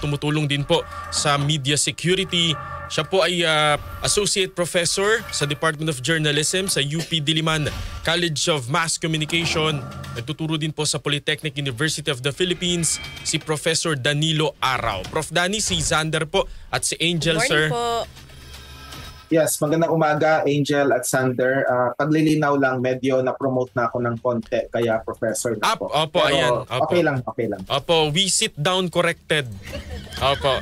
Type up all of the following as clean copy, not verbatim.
tumutulong din po sa media security. Siya po ay Associate Professor sa Department of Journalism sa UP Diliman College of Mass Communication. Nagtuturo din po sa Polytechnic University of the Philippines si Professor Danilo Araw. Prof. Danny, si Xander po at si Angel, Good sir. morning po. Yes, magandang umaga, Angel at Sander. Paglilinaw lang, medyo na-promote na ako ng konti, kaya professor na po. Opo, pero ayan. Opo. Okay lang, okay lang. Opo, we sit down corrected. Opo.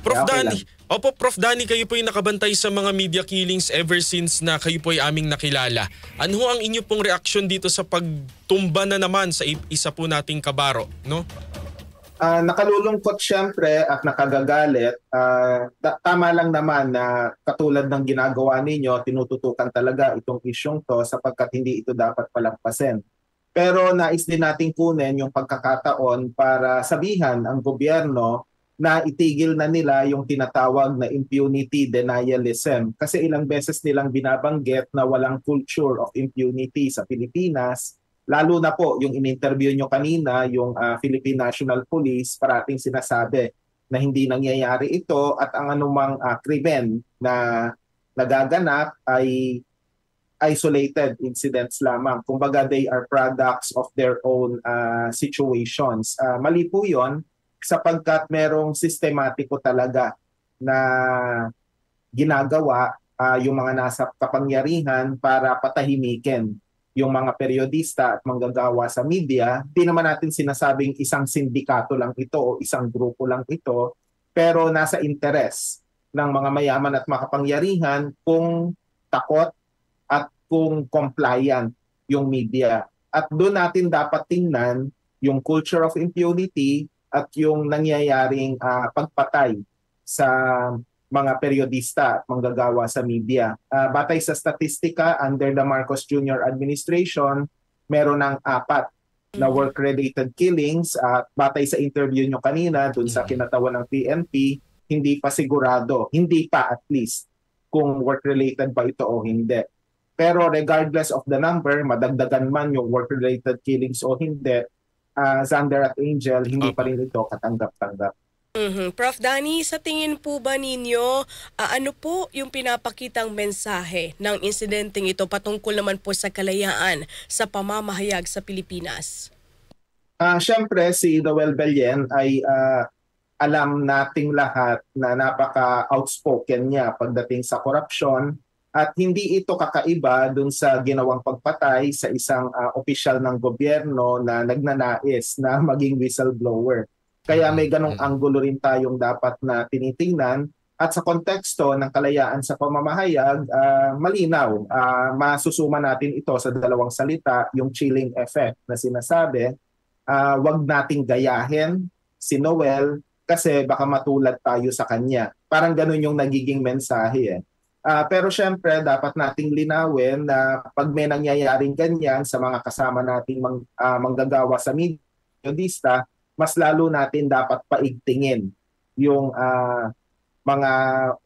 Prof. Okay Danny, lang. Prof. Danny, kayo po yung nakabantay sa mga media killings ever since na kayo po ay aming nakilala. Ano ho ang inyo pong reaksyon dito sa pagtumba na naman sa isa po nating kabaro, no? Nakalulungkot siyempre at nakagagalit. Tama lang naman na katulad ng ginagawa ninyo, tinututukan talaga itong isyong to sapagkat hindi ito dapat palampasin. Pero nais din nating kunin yung pagkakataon para sabihan ang gobyerno na itigil na nila yung tinatawag na impunity denialism. Kasi ilang beses nilang binabanggit na walang culture of impunity sa Pilipinas. Lalo na po yung in-interview nyo kanina, yung Philippine National Police, parating sinasabi na hindi nangyayari ito at ang anumang krimen na nagaganap ay isolated incidents lamang. Kumbaga, they are products of their own situations. Mali po yun sapagkat merong sistematiko talaga na ginagawa yung mga nasa kapangyarihan para patahimikin yung mga periodista at manggagawa sa media. Hindi naman natin sinasabing isang sindikato lang ito o isang grupo lang ito, pero nasa interes ng mga mayaman at makapangyarihan kung takot at kung compliant yung media. At doon natin dapat tingnan yung culture of impunity at yung nangyayaring pagpatay sa mga periodista at manggagawa sa media. Batay sa statistika, under the Marcos Jr. administration, meron ng 4 na work-related killings. At batay sa interview nyo kanina, dun sa kinatawan ng PNP, hindi pa sigurado, hindi pa at least, kung work-related ba ito o hindi. Pero regardless of the number, madagdagan man yung work-related killings o hindi, Xander at Angel, hindi pa rin ito katanggap-tanggap. Prof. Danny, sa tingin po ba ninyo, ano po yung pinapakitang mensahe ng insidenteng ito patungkol naman po sa kalayaan sa pamamahayag sa Pilipinas? Siyempre, si Noel Belen ay alam nating lahat na napaka-outspoken niya pagdating sa korupsyon at hindi ito kakaiba dun sa ginawang pagpatay sa isang opisyal ng gobyerno na nagnanais na maging whistleblower. Kaya may ganong anggulo rin tayong dapat na tinitingnan. At sa konteksto ng kalayaan sa pamamahayag, malinaw. Masusuma natin ito sa 2 salita, yung chilling effect na sinasabi. Wag nating gayahin si Noel kasi baka matulad tayo sa kanya. Parang ganun yung nagiging mensahe. Pero syempre, dapat nating linawin na pag may nangyayaring ganyan sa mga kasama nating manggagawa sa media, mas lalo natin dapat paigtingin yung mga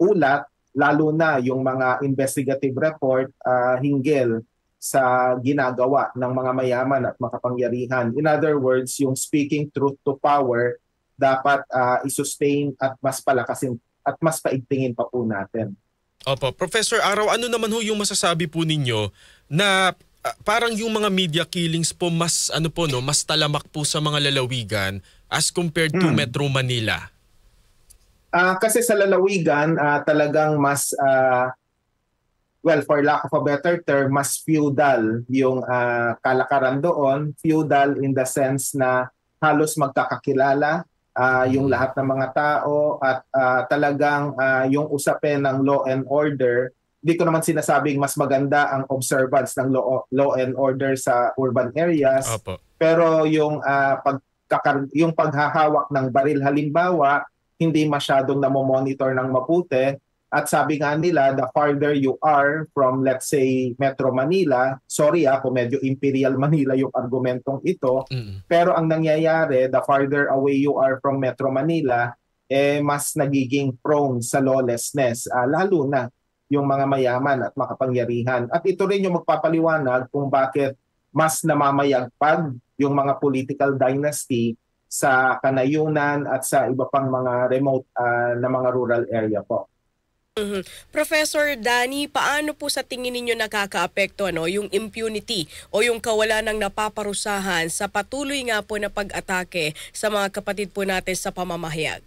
ulat, lalo na yung mga investigative report hinggil sa ginagawa ng mga mayaman at makapangyarihan. In other words, yung speaking truth to power dapat i-sustain at mas palakasin at mas paigtingin pa po natin. Opo, Professor Araw, ano naman ho yung masasabi po ninyo na parang yung mga media killings po mas mas talamak po sa mga lalawigan as compared to Metro Manila? Kasi sa lalawigan talagang mas for lack of a better term, mas feudal yung kalakaran doon. Feudal in the sense na halos magkakakilala yung lahat ng mga tao at talagang yung usapin ng law and order. Hindi ko naman sinasabing mas maganda ang observance ng law and order sa urban areas. Opo. Pero yung yung paghahawak ng baril halimbawa, hindi masyadong namomonitor ng mabuti. At sabi nga nila, the farther you are from, let's say, Metro Manila, sorry kung medyo Imperial Manila yung argumentong ito, pero ang nangyayari, the farther away you are from Metro Manila, mas nagiging prone sa lawlessness, lalo na yung mga mayaman at makapangyarihan. At ito rin yung magpapaliwanag kung bakit mas namamayagpag yung mga political dynasty sa kanayunan at sa iba pang mga remote na mga rural area po. Professor Danny, paano po sa tingin ninyo nakakaapekto yung impunity o yung kawalan ng napaparusahan sa patuloy nga po na pag-atake sa mga kapatid po natin sa pamamahayag?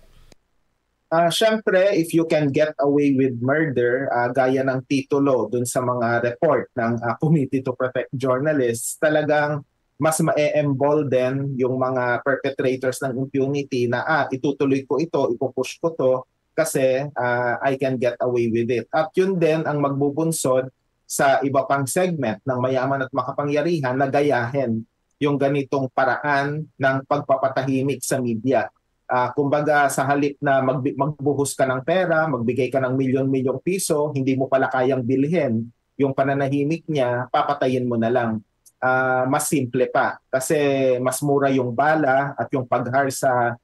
Siyempre, if you can get away with murder, gaya ng titulo dun sa mga report ng Committee to Protect Journalists, talagang mas ma-embolden yung mga perpetrators ng impunity na itutuloy ko ito, ipupush ko to kasi I can get away with it. At yun din ang magbubunsod sa iba pang segment ng mayaman at makapangyarihan na gayahin yung ganitong paraan ng pagpapatahimik sa media. Kumbaga sa halip na magbuhos ka ng pera, magbigay ka ng milyon-milyong piso, hindi mo pala kayang bilhin yung pananahimik niya, papatayin mo na lang. Mas simple pa kasi mas mura yung bala at yung paghar sa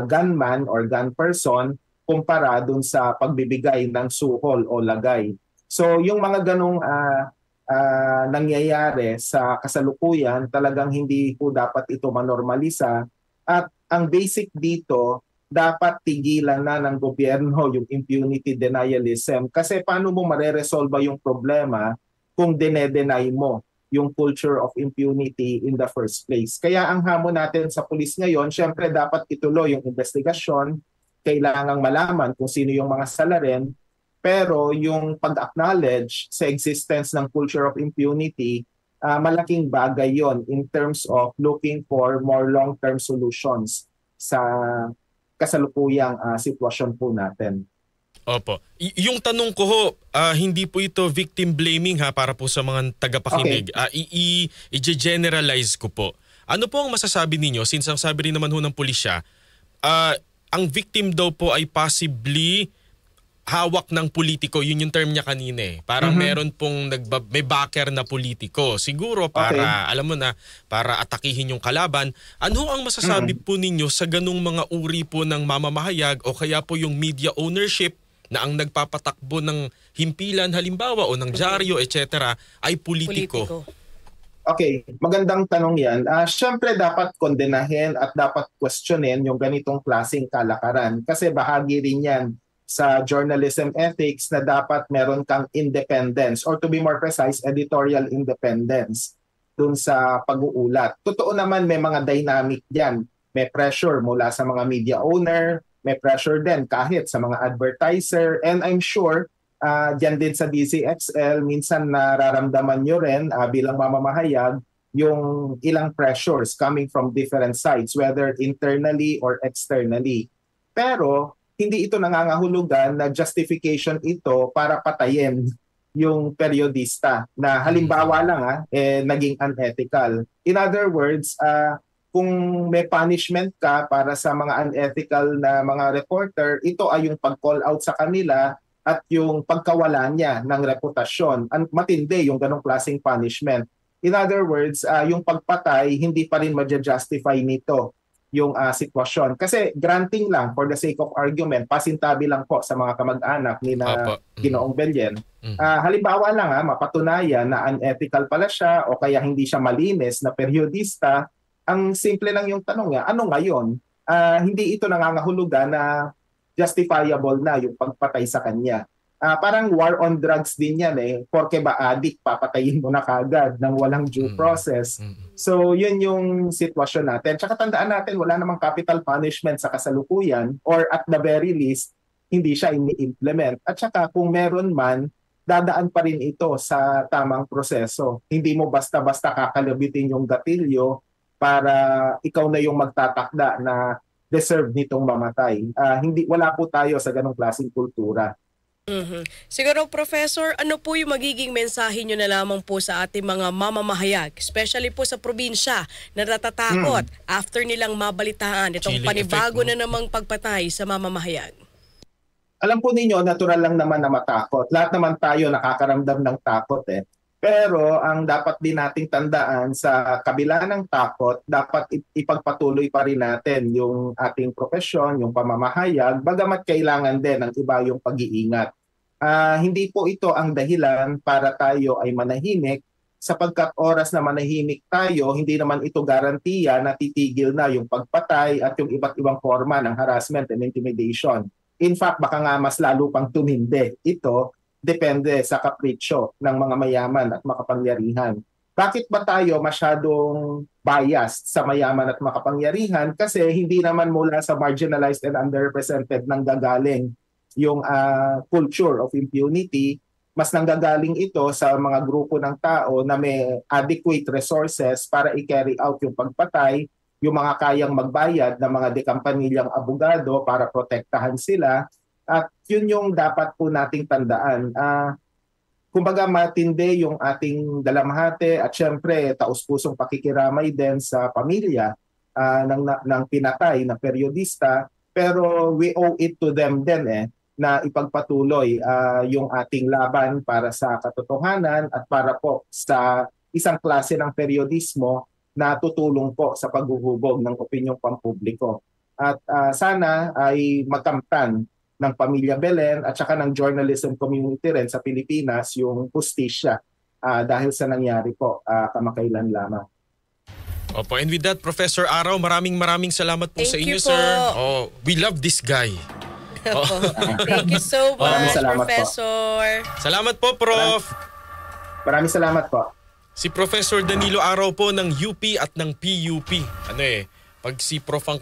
gunman or gun person kumpara dun sa pagbibigay ng suhol o lagay. So yung mga ganong nangyayari sa kasalukuyan, talagang hindi po dapat ito manormalisa. At ang basic dito, dapat tigilan na ng gobyerno yung impunity denialism. Kasi paano mo mareresolba yung problema kung dinedenay mo yung culture of impunity in the first place. Kaya ang hamon natin sa pulis ngayon, syempre dapat ituloy yung investigasyon, kailangang malaman kung sino yung mga salarin, pero yung pag-acknowledge sa existence ng culture of impunity, malaking bagay yon in terms of looking for more long-term solutions sa kasalukuyang sitwasyon po natin. Opo. Yung tanong ko ho, hindi po ito victim blaming para po sa mga tagapakinig. Okay. I-generalize ko po. Ano po ang masasabi ninyo since ang sabi rin naman ho ng pulisya, ang victim daw po ay possibly hawak ng politiko, yun yung term niya kanina eh. Parang meron pong may backer na politiko. Siguro para, alam mo na, para atakihin yung kalaban. Ano ang masasabi po ninyo sa ganung mga uri po ng mamamahayag o kaya po yung media ownership na ang nagpapatakbo ng himpilan halimbawa o ng dyaryo, etc. ay politiko? Okay, magandang tanong yan. Siyempre dapat kondenahin at dapat questionin yung ganitong klaseng kalakaran kasi bahagi rin yan sa journalism ethics na dapat meron kang independence or to be more precise, editorial independence dun sa pag-uulat. Totoo naman may mga dynamic dyan. May pressure mula sa mga media owner, may pressure din kahit sa mga advertiser, and I'm sure dyan din sa DCXL, minsan nararamdaman nyo rin bilang mamamahayag yung ilang pressures coming from different sides, whether internally or externally. Pero hindi ito nangangahulugan na justification ito para patayin yung periodista na halimbawa lang naging unethical. In other words, kung may punishment ka para sa mga unethical na mga reporter, ito ay yung pag-call out sa kanila at yung pagkawala niya ng reputasyon. Matindi yung ganong klaseng punishment. In other words, yung pagpatay, hindi pa rin ma-justify nito yung sitwasyon. Kasi granting lang, for the sake of argument, pasintabi lang po sa mga kamag-anak ni na Ginoong Belyen. Halimbawa lang mapatunayan na unethical pala siya o kaya hindi siya malinis na periodista, ang simple lang yung tanong niya, ano ngayon? Hindi ito nangangahulugan na justifiable na yung pagpatay sa kanya. Parang war on drugs din yan Porke ba addict, papatayin mo na kagad ng walang due process. So yun yung sitwasyon natin. Tsaka tandaan natin, wala namang capital punishment sa kasalukuyan or at the very least, hindi siya ini-implement. At saka kung meron man, dadaan pa rin ito sa tamang proseso. Hindi mo basta-basta kakalabitin yung gatilyo para ikaw na yung magtatakda na deserve nitong mamatay. Wala po tayo sa ganong klaseng kultura. Siguro, Professor, ano po yung magiging mensahe nyo na lamang po sa ating mga mamamahayag, especially po sa probinsya na natatakot after nilang mabalitaan itong panibago na namang pagpatay sa mamamahayag? Alam po ninyo, natural lang naman na matakot. Lahat naman tayo nakakaramdam ng takot Pero ang dapat din nating tandaan sa kabila ng takot, dapat ipagpatuloy pa rin natin yung ating profesyon, yung pamamahayag, bagamat kailangan din ng iba yung pag-iingat. Hindi po ito ang dahilan para tayo ay manahimik sapagkat oras na manahimik tayo, hindi naman ito garantiya na titigil na yung pagpatay at yung iba't ibang forma ng harassment and intimidation. In fact, baka nga mas lalo pang tumindi. Ito depende sa kapritsyo ng mga mayaman at makapangyarihan. Bakit ba tayo masyadong biased sa mayaman at makapangyarihan? Kasi hindi naman mula sa marginalized and underrepresented nanggagaling yung culture of impunity. Mas nanggagaling ito sa mga grupo ng tao na may adequate resources para i-carry out yung pagpatay, yung mga kayang magbayad ng mga dekampanilyang abogado para protektahan sila. At yun yung dapat po nating tandaan. Kumbaga matindi yung ating dalamhati at syempre taus-pusong pakikiramay din sa pamilya ng pinatay na periodista. Pero we owe it to them din na ipagpatuloy yung ating laban para sa katotohanan at para po sa isang klase ng periodismo na tutulong po sa paghuhubog ng opinyong pampubliko. At sana ay makamtan ng Pamilya Belen at saka ng journalism community rin sa Pilipinas yung hustisya dahil sa nangyari po kamakailan lamang. Opo, and with that, Professor Araw, maraming salamat po Thank sa inyo, you po. sir. Oh, we love this guy. Thank you so much, salamat po. Professor. Salamat po, Prof. Maraming salamat po. Si Professor Danilo Araw po ng UP at ng PUP. Pag si Prof ang